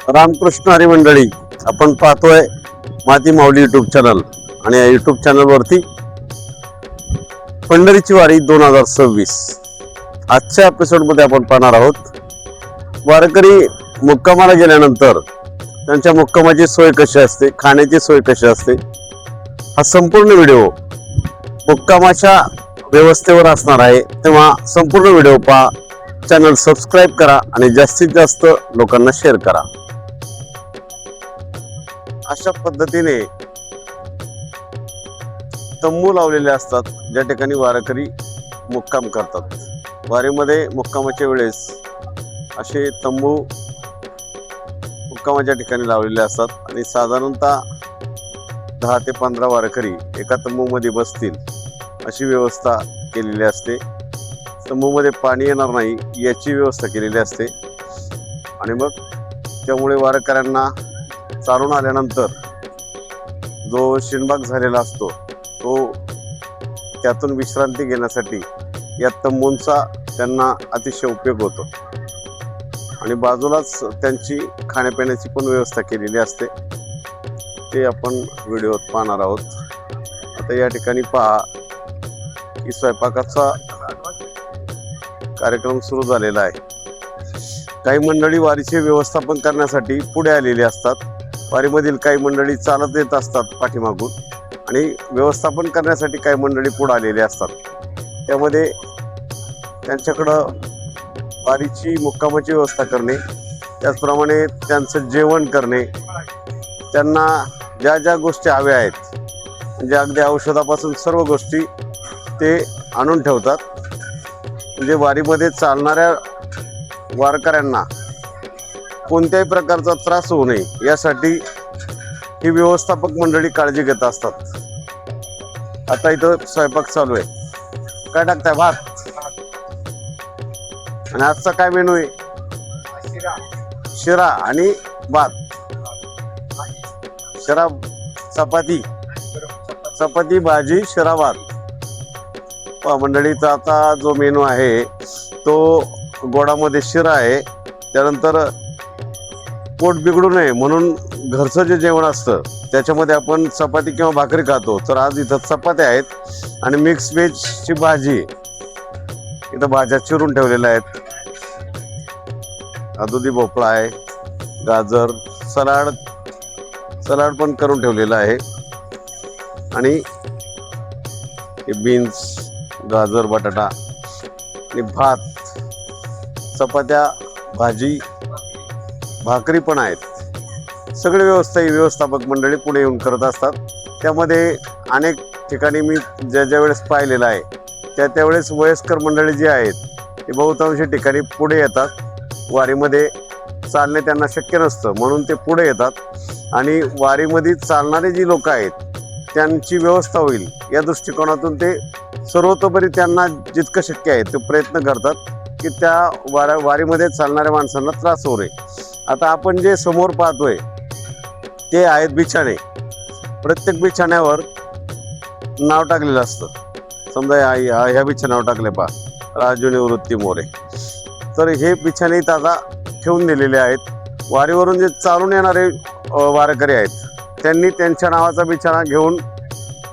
रामकृष्ण हरी मंडळी, आपण पाहतोय माती माऊली युट्यूब चॅनल आणि या युट्यूब चॅनलवरती पंढरीची वारी 2026 आजच्या एपिसोडमध्ये आपण पाहणार आहोत. वारकरी मुक्कामाला गेल्यानंतर त्यांच्या मुक्कामाची सोय कशी असते, खाण्याची सोय कशी असते, हा संपूर्ण व्हिडिओ मुक्कामाच्या व्यवस्थेवर असणार आहे. तेव्हा संपूर्ण व्हिडिओ पहा, चॅनल सबस्क्राईब करा आणि जास्तीत जास्त लोकांना शेअर करा. अशा पद्धतीने तंबू लावलेले असतात ज्या ठिकाणी वारकरी मुक्काम करतात. वारीमध्ये मुक्कामाच्या वेळेस असे तंबू मुक्कामाच्या ठिकाणी लावलेले असतात आणि साधारणतः 10 ते 15 वारकरी एका तंबूमध्ये बसतील अशी व्यवस्था केलेली असते. तंबूमध्ये पाणी येणार नाही याची व्यवस्था केलेली असते आणि मग त्यामुळे वारकऱ्यांना चालून आल्यानंतर जो शिनबाग झालेला असतो तो त्यातून विश्रांती घेण्यासाठी या तंबूंचा त्यांना अतिशय उपयोग होतो आणि बाजूलाच त्यांची खाण्यापिण्याची पण व्यवस्था केलेली असते. ते आपण व्हिडिओत पाहणार आहोत. आता या ठिकाणी पहा की स्वयंपाकाचा कार्यक्रम सुरू झालेला आहे. काही मंडळी वारीचे व्यवस्थापन करण्यासाठी पुढे आलेली असतात. वारीमधील काही मंडळी चालत येत असतात पाठीमागून आणि व्यवस्थापन करण्यासाठी काही मंडळी पुढे आलेली असतात. त्यामध्ये त्यांच्याकडं वारीची मुक्कामाची व्यवस्था करणे, त्याचप्रमाणे त्यांचं जेवण करणे, त्यांना ज्या ज्या गोष्टी हव्या आहेत म्हणजे अगदी औषधापासून सर्व गोष्टी ते आणून ठेवतात. म्हणजे वारीमध्ये चालणाऱ्या वारकऱ्यांना कोणत्याही प्रकारचा त्रास होऊ नये यासाठी ही व्यवस्थापक मंडळी काळजी घेत असतात. आता इथं स्वयंपाक चालू आहे. काय टाकताय? भात. आणि आजचा काय मेनू आहे? शिरा आणि भात. शिरा, चपाती भाजी, शिरा भात. मंडळीचा आता जो मेनू आहे तो गोडामध्ये शिरा आहे. त्यानंतर पोट बिघडू नये म्हणून घरचं जे जेवण असतं त्याच्यामध्ये आपण चपाती किंवा भाकरी खातो, तर आज इथं चपात्या आहेत आणि मिक्स व्हेजची भाजी. इथं भाज्या चिरून ठेवलेल्या आहेत. दुधी भोपळा आहे, गाजर, सलाड पण करून ठेवलेलं आहे आणि बीन्स, गाजर, बटाटा आणि भात, चपात्या, भाजी, भाकरी पण आहेत. सगळी व्यवस्था ही व्यवस्थापक मंडळी पुढे येऊन करत असतात. त्यामध्ये अनेक ठिकाणी मी ज्या वेळेस पाहिलेलं आहे त्यावेळेस वयस्कर मंडळी जी आहेत ते बहुतांश ठिकाणी पुढे येतात. वारीमध्ये चालणे त्यांना शक्य नसतं म्हणून ते पुढे येतात आणि वारीमध्ये चालणारे जी लोक आहेत त्यांची व्यवस्था होईल या दृष्टिकोनातून ते सर्वतोपरी त्यांना जितकं शक्य आहे ते प्रयत्न करतात की त्या वारीमध्ये चालणाऱ्या माणसांना त्रास होऊ नये. आता आपण जे समोर पाहतोय ते आहेत बिछाणे. प्रत्येक बिछाण्यावर नाव टाकलेलं असतं. समजा ह्या बिछाण्यावर टाकले पहा, राजू निवृत्ती मोरे. तर हे बिछाणे आता ठेवून दिलेले आहेत. वारीवरून जे चालून येणारे वारकरी आहेत त्यांनी त्यांच्या नावाचा बिछाणा घेऊन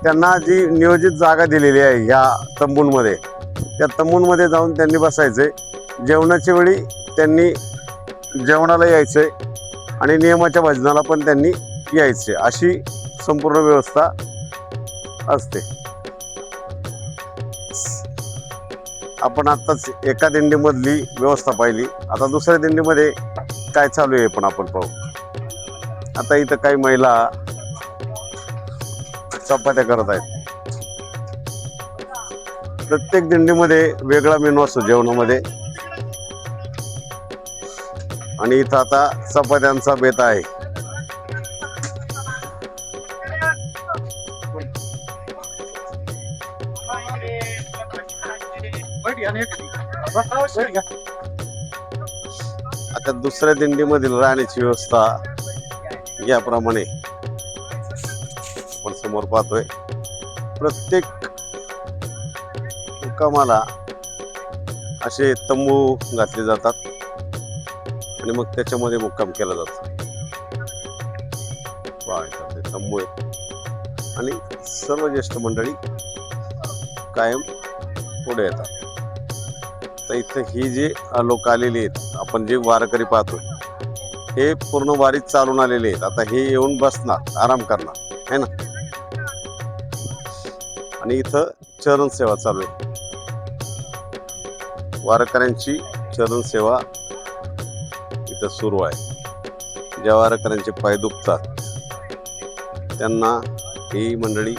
त्यांना जी नियोजित जागा दिलेली आहे ह्या तंबूंमध्ये त्या तंबूंमध्ये जाऊन त्यांनी बसायचे. जेवणाच्या वेळी त्यांनी जेवणाला यायचे आणि नियमाच्या भजनाला पण त्यांनी यायचे. अशी संपूर्ण व्यवस्था असते. आपण आत्ताच एका दिंडीमधली व्यवस्था पाहिली. आता दुसऱ्या दिंडीमध्ये काय चालू आहे पण आपण पाहू. आता इथं काही महिला चपात्या करत आहेत. प्रत्येक दिंडीमध्ये वेगळा मेनू असतो जेवणामध्ये आणि इथं आता चपात्यांचा बेत आहे. आता दुसऱ्या दिंडीमधील राहण्याची व्यवस्था याप्रमाणे आपण समोर पाहतोय. प्रत्येक मुक्कामाला असे तंबू घातले जातात आणि मग त्याच्यामध्ये मुक्काम केला जातो. तंबू आहे आणि सर्व ज्येष्ठ मंडळी कायम पुढे येतात. तर इथं ही जे लोक आलेली आहेत, आपण जे वारकरी पाहतो, हे पूर्ण वारीत चालून आलेले आहेत. आता हे येऊन बसणार, आराम करणार है ना. आणि इथं चरण सेवा चालू आहे. वारकऱ्यांची चरण सेवा इथं सुरू आहे. ज्या वारकऱ्यांचे पाय दुखतात त्यांना ही मंडळी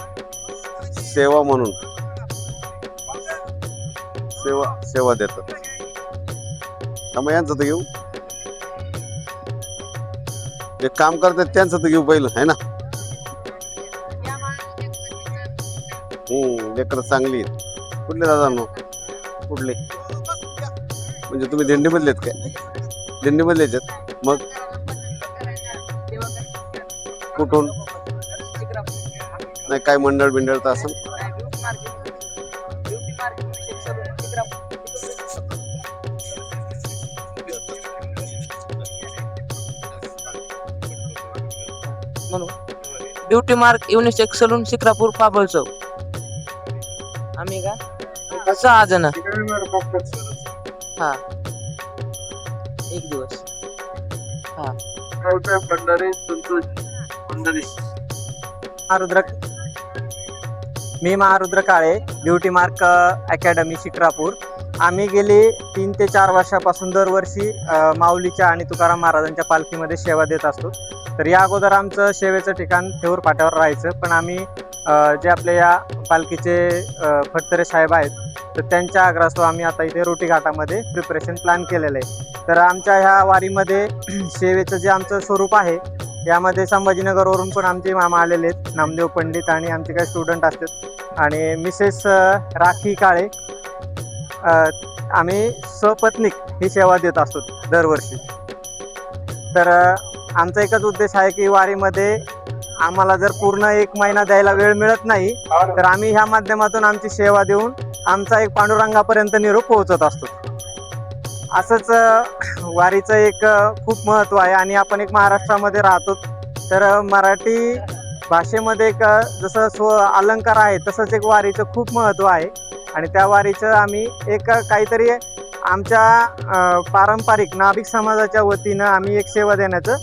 सेवा म्हणून सेवा देतात. त्यामुळे यांचं तर घेऊ, जे काम करतात त्यांचं तर घेऊ पहिलं है ना. लेकर चांगली आहेत. कुठले दादा नो कुठले म्हणजे तुम्ही दिंडी मधले आहेत काय? दिंडी मधले आहेत मग कुठून नाही काय मंडळ बिंडळ तर असं. म्हणून beauty mark unisex salon Shikrapur Pabal चौक. आम्ही का 6 जण. हा एक दिवस. हा मी Maharudra Kale, beauty mark academy Shikrapur. आम्ही गेली 3 ते 4 वर्षापासून दरवर्षी माऊलीच्या आणि तुकाराम महाराजांच्या पालखीमध्ये सेवा देत असतो. तर या अगोदर आमचं सेवेचं ठिकाण थेऊर फाट्यावर राहायचं, पण आम्ही जे आपले या पालखीचे फडतरे साहेब आहेत, तर त्यांच्या आग्रहास्तव आम्ही आता इथे रोटी घाटामध्ये प्रिपरेशन प्लॅन केलेलं आहे. तर आमच्या ह्या वारीमध्ये सेवेचं जे आमचं स्वरूप आहे, यामध्ये संभाजीनगरवरून पण आमचे मामा आलेले आहेत, नामदेव पंडित, आणि आमचे काही स्टुडंट असतात, आणि मिसेस राखी काळे. आम्ही सपत्नीक ही सेवा देत असतो दरवर्षी. तर आमचा एकच उद्देश आहे की वारीमध्ये आम्हाला जर पूर्ण 1 महिना द्यायला वेळ मिळत नाही, तर आम्ही ह्या माध्यमातून आमची सेवा देऊन आमचा एक पांडुरंगापर्यंत निरोप पोहोचत असतो. असंच वारीचं एक खूप महत्त्व आहे. आणि आपण एक महाराष्ट्रामध्ये राहतो, तर मराठी भाषेमध्ये एक जसं अलंकार आहे, तसंच एक वारीचं खूप महत्त्व आहे. आणि त्या वारीचं आम्ही एक काहीतरी आमच्या पारंपरिक नाभिक समाजाच्या वतीनं आम्ही एक सेवा देण्याचं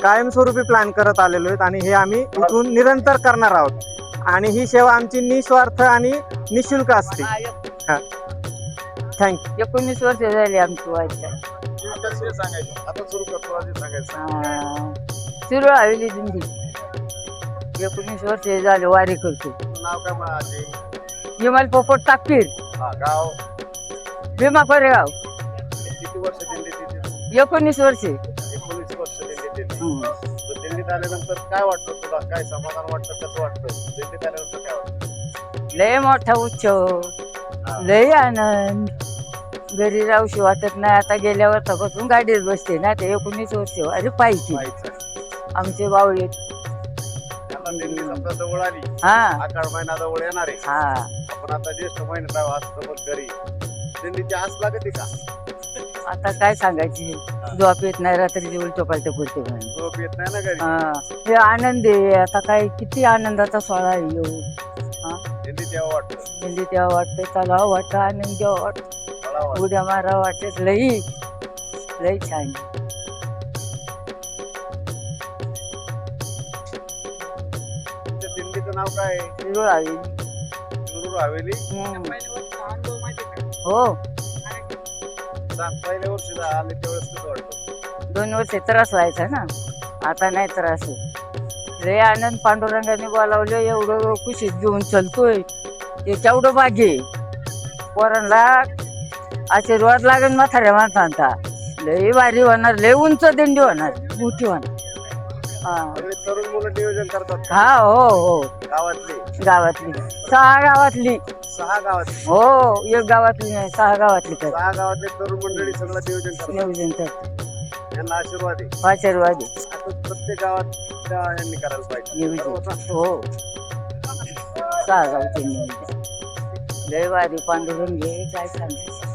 कायमस्वरूपी प्लॅन करत आलेलो आहेत, आणि हे आम्ही इथून निरंतर करणार आहोत. आणि ही सेवा आमची निस्वार्थ आणि निशुल्क असते. हां, थँक्यू. 19 वर्ष झाली आमची वारी. सुरू हवेली दिंडी 19 वर्ष झाले वारी करतो. विमल पोपट ताकपीर, भीमा कोरेगाव. 19 वर्ष. दिल्लीत आल्यानंतर काय वाटतं तुला? काय समाधान वाटतं? कसं वाटतं दिल्लीत आल्यानंतर? काय वाटतं? लय मोठा उत्सव, लय आनंद. घरी राहूशी वाटत नाही. आता गेल्यावर तपासून गाडीत बसते ना. ते 19 वर्ष अरे पाहिजे आमचे बावळे. दिल्ली समजा जवळ आली, हा आषाढ महिना जवळ येणार आहे. हा आपण आता ज्येष्ठ महिन्यात असतो घरी, दिल्लीची आस लागते का? आता काय सांगायची, झोप येत नाही रात्री, उलट पालट पडते. झोप येत नाही ना घरी. हे आनंद आहे. आता काय किती आनंदाचा सोहळा आहे येऊ. दिल्ली तेव्हा वाटतं, दिल्ली तेव्हा वाटतं, चला वाटतं, आनंद जेव्हा वाटतं, उड्या मारा वाटत. लई लई छान. दिल्लीचं नाव काय आहे? शिरूर हवेली. शिरूर हवेली. हो, पहिल्या वर्षी आले त्यावेळेस कसं वाटतं? 2 वर्ष त्रास व्हायचा ना, आता नाही त्रास. लय आनंद. पांडुरंगाने बोलावलं, एवढं खुशीत घेऊन चलतोय, ते तेवढं भाग्य. पोरांना आशीर्वाद लागेल म्हाताऱ्या माणसांचा. लय भारी होणार, लय उंच दिंडी होणार, मोठी होणार. तरुण मुलं नियोजन करतात. हा हो हो, गावातली 6 गावातली. 6 गावातली? हो, 1 गावातली नाही, 6 गावातली. 6 गावातले तरुण मंडळी सगळं नियोजन करतात. यांना आशीर्वाद आहे. आशीर्वाद आता प्रत्येक गावात यांनी करायला पाहिजे. हो, 6 गावचे नियोजन. लय भारी पांडुरंग, काय सांगायचं.